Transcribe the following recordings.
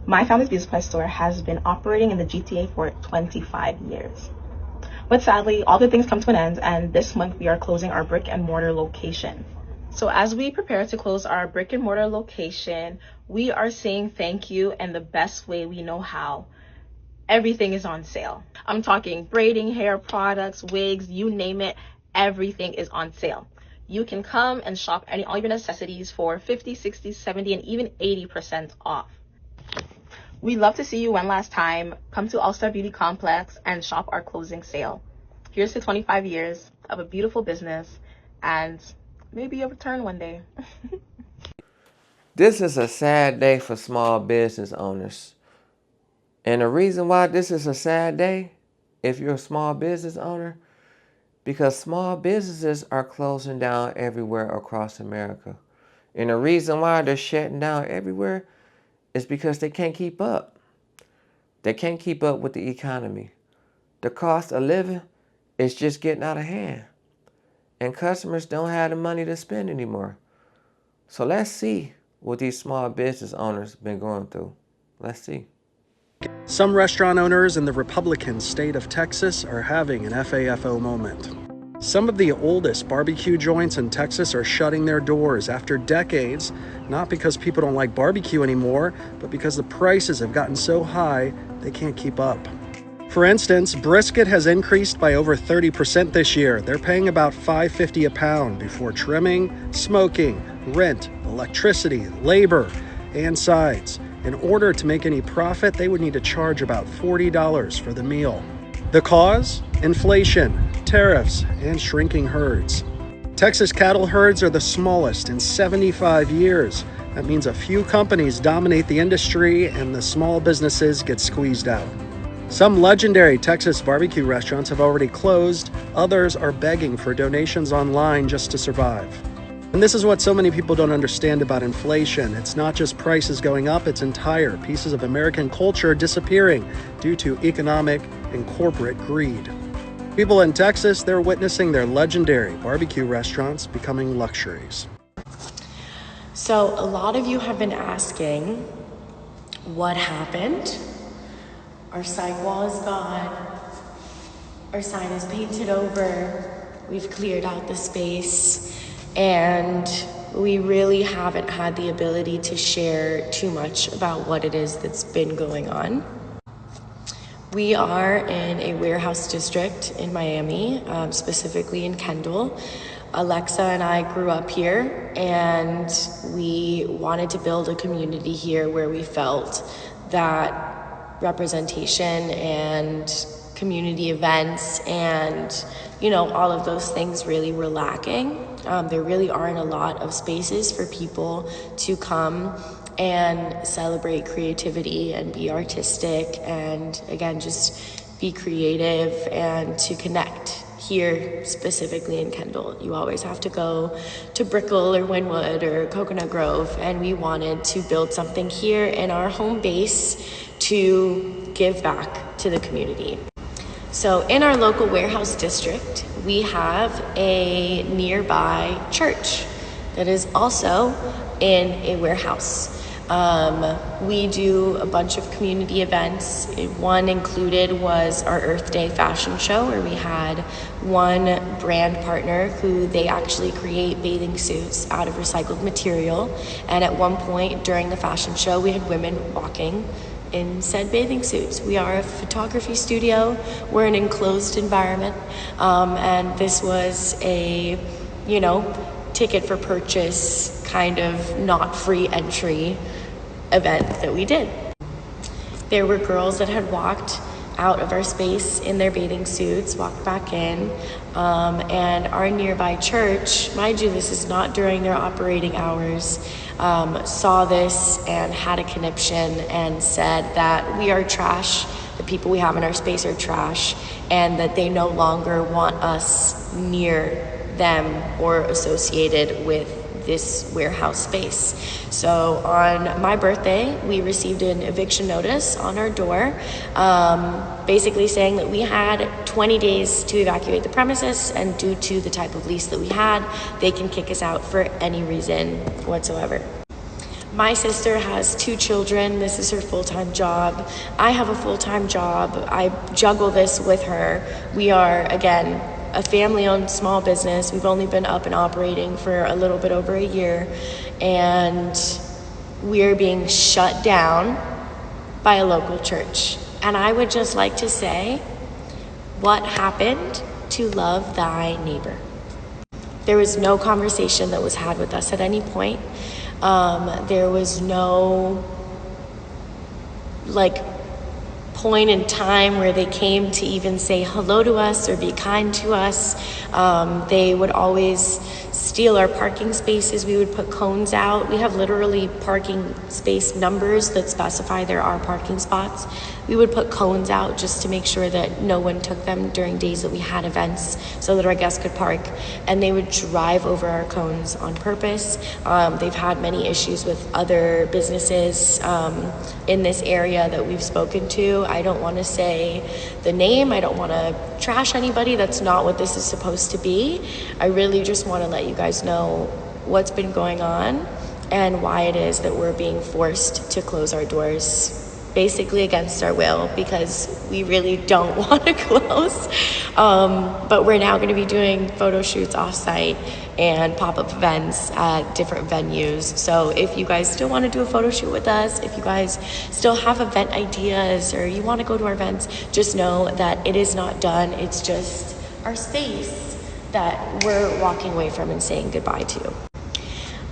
My family's beauty supply store has been operating in the GTA for 25 years. But sadly, all good things come to an end, and this month we are closing our brick and mortar location. So as we prepare to close our brick and mortar location, we are saying thank you in the best way we know how. Everything is on sale. I'm talking braiding, hair products, wigs, you name it, everything is on sale. You can come and shop all your necessities for 50, 60, 70, and even 80% off. We'd love to see you one last time. Come to All-Star Beauty Complex and shop our closing sale. Here's to 25 years of a beautiful business and maybe a return one day. This is a sad day for small business owners. And the reason why this is a sad day, if you're a small business owner, because small businesses are closing down everywhere across America. And the reason why they're shutting down everywhere is because they can't keep up. They can't keep up with the economy. The cost of living is just getting out of hand. And customers don't have the money to spend anymore. So let's see what these small business owners been going through. Let's see. Some restaurant owners in the Republican state of Texas are having an FAFO moment. Some of the oldest barbecue joints in Texas are shutting their doors after decades, not because people don't like barbecue anymore, but because the prices have gotten so high they can't keep up. For instance, brisket has increased by over 30% this year. They're paying about $5.50 a pound before trimming, smoking, rent, electricity, labor, and sides. In order to make any profit, they would need to charge about $40 for the meal. The cause? Inflation, tariffs, and shrinking herds. Texas cattle herds are the smallest in 75 years. That means a few companies dominate the industry and the small businesses get squeezed out. Some legendary Texas barbecue restaurants have already closed. Others are begging for donations online just to survive. And this is what so many people don't understand about inflation. It's not just prices going up, it's entire pieces of American culture disappearing due to economic and corporate greed. People in Texas, they're witnessing their legendary barbecue restaurants becoming luxuries. So a lot of you have been asking, what happened? Our sidewall is gone. Our sign is painted over. We've cleared out the space. And we really haven't had the ability to share too much about what it is that's been going on. We are in a warehouse district in Miami, specifically in Kendall. Alexa and I grew up here, and we wanted to build a community here where we felt that representation and community events and all of those things really were lacking. There really aren't a lot of spaces for people to come and celebrate creativity and be artistic and again just be creative and to connect here specifically in Kendall. You always have to go to Brickell or Wynwood or Coconut Grove, and we wanted to build something here in our home base to give back to the community. So in our local warehouse district, we have a nearby church that is also in a warehouse. We do a bunch of community events. One included was our Earth Day fashion show, where we had one brand partner who they actually create bathing suits out of recycled material. And at one point during the fashion show, we had women walking in said bathing suits. We are a photography studio. We're an enclosed environment. And this was a, ticket for purchase kind of not free entry event that we did. There were girls that had walked out of our space in their bathing suits, walked back in, and our nearby church, mind you, this is not during their operating hours, saw this and had a conniption and said that we are trash, the people we have in our space are trash, and that they no longer want us near them or associated with this warehouse space. So on my birthday, we received an eviction notice on our door, basically saying that we had 20 days to evacuate the premises, and due to the type of lease that we had, they can kick us out for any reason whatsoever. My sister has 2 children. This is her full-time job. I have a full-time job. I juggle this with her. We are, again, a family-owned small business. We've only been up and operating for a little bit over a year, and we're being shut down by a local church. And I would just like to say, what happened to love thy neighbor? There was no conversation that was had with us at any point. There was no point in time where they came to even say hello to us or be kind to us. They would always steal our parking spaces. We would put cones out. We have literally parking space numbers that specify there are parking spots. We would put cones out just to make sure that no one took them during days that we had events so that our guests could park. And they would drive over our cones on purpose. They've had many issues with other businesses in this area that we've spoken to. I don't want to say the name. I don't want to trash anybody. That's not what this is supposed to be. I really just want to let you guys know what's been going on and why it is that we're being forced to close our doors, basically against our will, because we really don't want to close. But we're now going to be doing photo shoots off-site and pop-up events at different venues. So if you guys still want to do a photo shoot with us, if you guys still have event ideas or you want to go to our events, just know that it is not done. It's just our space that we're walking away from and saying goodbye to.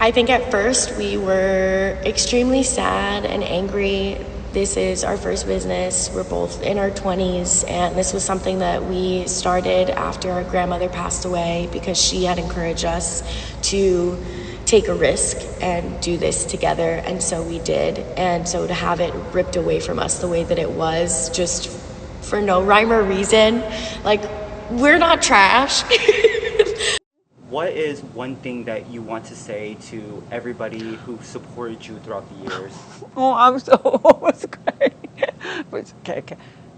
I think at first we were extremely sad and angry. This is our first business. We're both in our 20s, and this was something that we started after our grandmother passed away because she had encouraged us to take a risk and do this together, and so we did. And so to have it ripped away from us the way that it was, just for no rhyme or reason, we're not trash. What is one thing that you want to say to everybody who supported you throughout the years? Oh, I'm so it's great. Okay.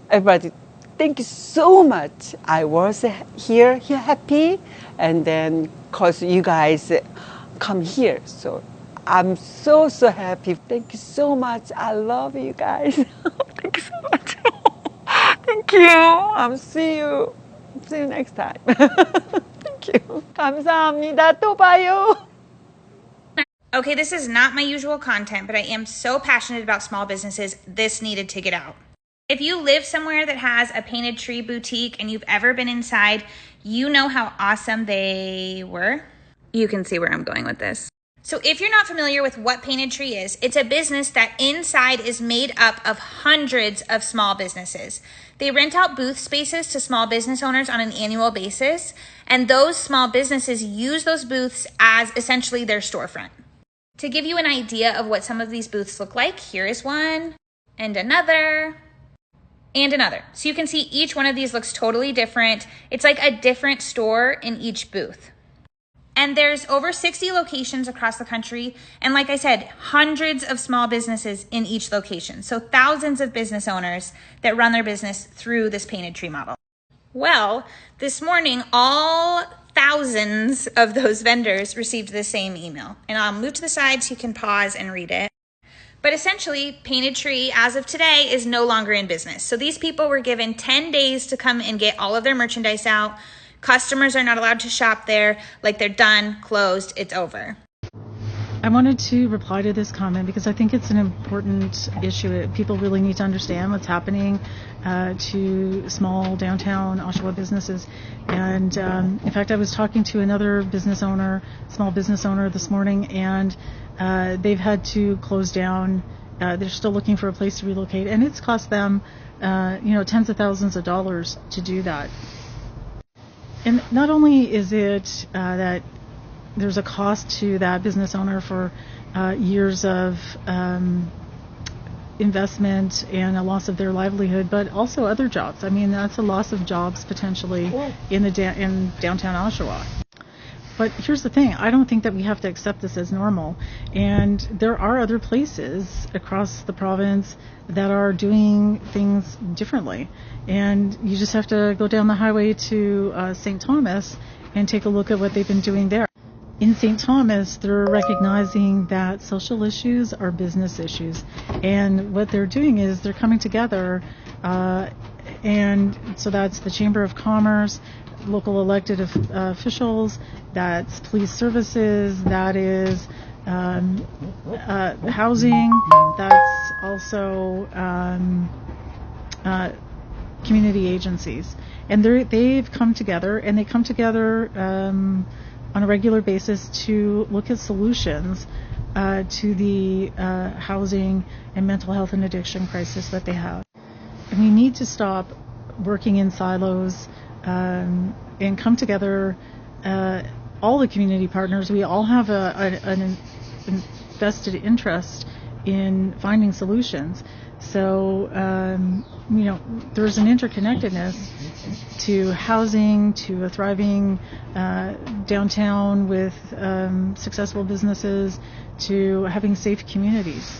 Everybody, thank you so much. I was here happy, and then cause you guys come here, so I'm so happy. Thank you so much. I love you guys. Thank you so much. Thank you. See you next time. Thank you. 감사합니다. 또 봐요. Okay, this is not my usual content, but I am so passionate about small businesses, this needed to get out. If you live somewhere that has a painted tree boutique and you've ever been inside, you know how awesome they were. You can see where I'm going with this. So if you're not familiar with what Painted Tree is, it's a business that inside is made up of hundreds of small businesses. They rent out booth spaces to small business owners on an annual basis, and those small businesses use those booths as essentially their storefront. To give you an idea of what some of these booths look like, here is one, and another, and another. So you can see each one of these looks totally different. It's like a different store in each booth. And there's over 60 locations across the country. And like I said, hundreds of small businesses in each location. So thousands of business owners that run their business through this Painted Tree model. Well, this morning, all thousands of those vendors received the same email. And I'll move to the side so you can pause and read it. But essentially, Painted Tree, as of today, is no longer in business. So these people were given 10 days to come and get all of their merchandise out. Customers are not allowed to shop there. They're done, closed, it's over. I wanted to reply to this comment because I think it's an important issue. People really need to understand what's happening to small downtown Oshawa businesses. And in fact, I was talking to another small business owner this morning, and they've had to close down. They're still looking for a place to relocate, and it's cost them tens of thousands of dollars to do that. And not only is it that there's a cost to that business owner for years of investment and a loss of their livelihood, but also other jobs. I mean, that's a loss of jobs potentially in downtown Oshawa. But here's the thing, I don't think that we have to accept this as normal. And there are other places across the province that are doing things differently. And you just have to go down the highway to St. Thomas and take a look at what they've been doing there. In St. Thomas, they're recognizing that social issues are business issues. And what they're doing is they're coming together, and so that's the Chamber of Commerce, local elected officials, that's police services, that is housing, that's also community agencies. And they've come together, and they come together on a regular basis to look at solutions to the housing and mental health and addiction crisis that they have. And we need to stop working in silos and come together. All the community partners, we all have an vested interest in finding solutions. So, there's an interconnectedness to housing, to a thriving downtown with successful businesses, to having safe communities.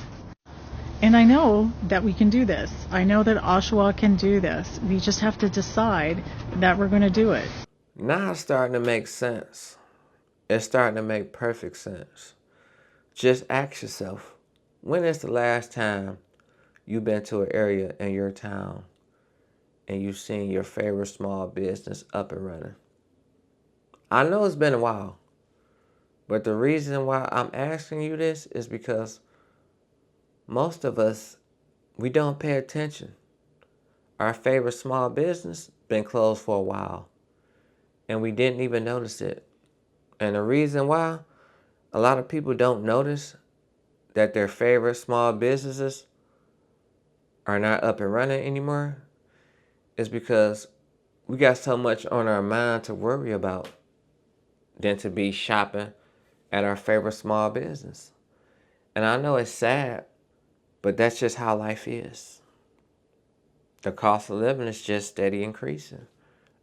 And I know that we can do this. I know that Oshawa can do this. We just have to decide that we're going to do it. Now it's starting to make sense. It's starting to make perfect sense. Just ask yourself, when is the last time you've been to an area in your town and you've seen your favorite small business up and running? I know it's been a while, but the reason why I'm asking you this is because most of us, we don't pay attention. Our favorite small business been closed for a while, and we didn't even notice it. And the reason why a lot of people don't notice that their favorite small businesses are not up and running anymore is because we got so much on our mind to worry about than to be shopping at our favorite small business. And I know it's sad, but that's just how life is. The cost of living is just steady increasing.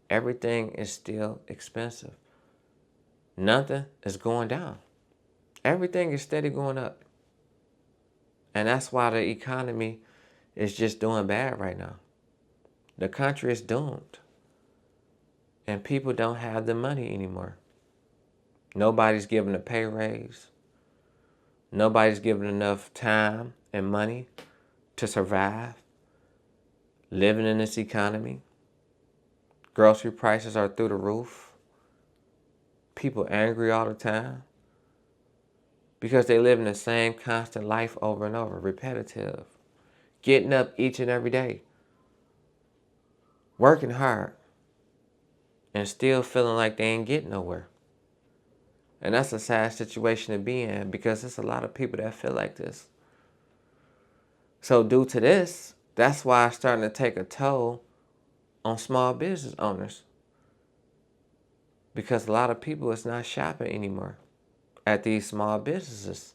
Everything is still expensive. Nothing is going down. Everything is steady going up. And that's why the economy is just doing bad right now. The country is doomed. And people don't have the money anymore. Nobody's giving a pay raise. Nobody's giving enough time and money to survive living in this economy. Grocery prices are through the roof. People angry all the time because they live in the same constant life over and over, repetitive. Getting up each and every day, working hard, and still feeling like they ain't getting nowhere. And that's a sad situation to be in because there's a lot of people that feel like this. So due to this, that's why it's starting to take a toll on small business owners. Because a lot of people is not shopping anymore at these small businesses.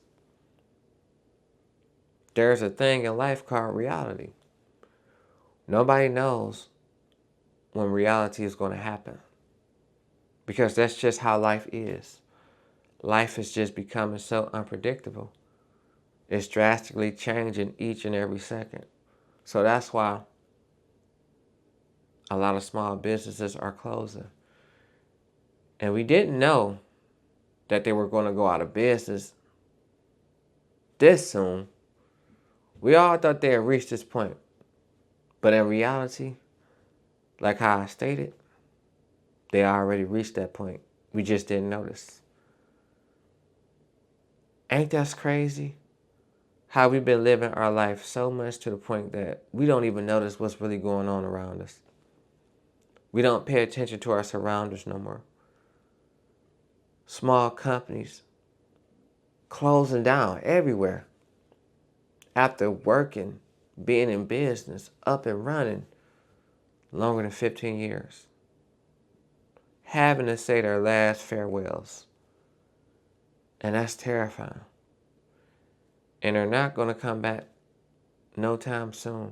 There's a thing in life called reality. Nobody knows when reality is going to happen. Because that's just how life is. Life is just becoming so unpredictable. It's drastically changing each and every second. So that's why a lot of small businesses are closing. And we didn't know that they were going to go out of business this soon. We all thought they had reached this point. But in reality, like how I stated, they already reached that point. We just didn't notice. Ain't that crazy? How we've been living our life so much to the point that we don't even notice what's really going on around us. We don't pay attention to our surroundings no more. Small companies closing down everywhere. After working, being in business, up and running longer than 15 years. Having to say their last farewells. And that's terrifying. And they're not going to come back no time soon.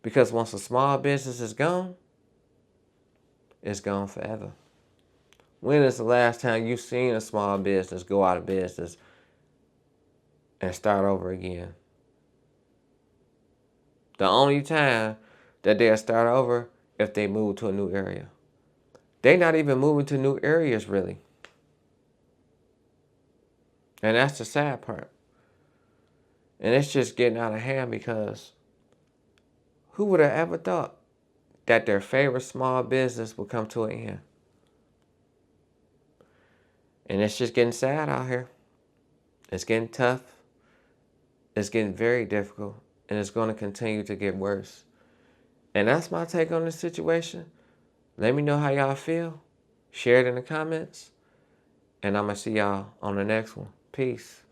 Because once a small business is gone, it's gone forever. When is the last time you've seen a small business go out of business and start over again? The only time that they'll start over if they move to a new area. They're not even moving to new areas really. And that's the sad part. And it's just getting out of hand because who would have ever thought that their favorite small business would come to an end? And it's just getting sad out here. It's getting tough. It's getting very difficult. And it's going to continue to get worse. And that's my take on this situation. Let me know how y'all feel. Share it in the comments. And I'm going to see y'all on the next one. Peace.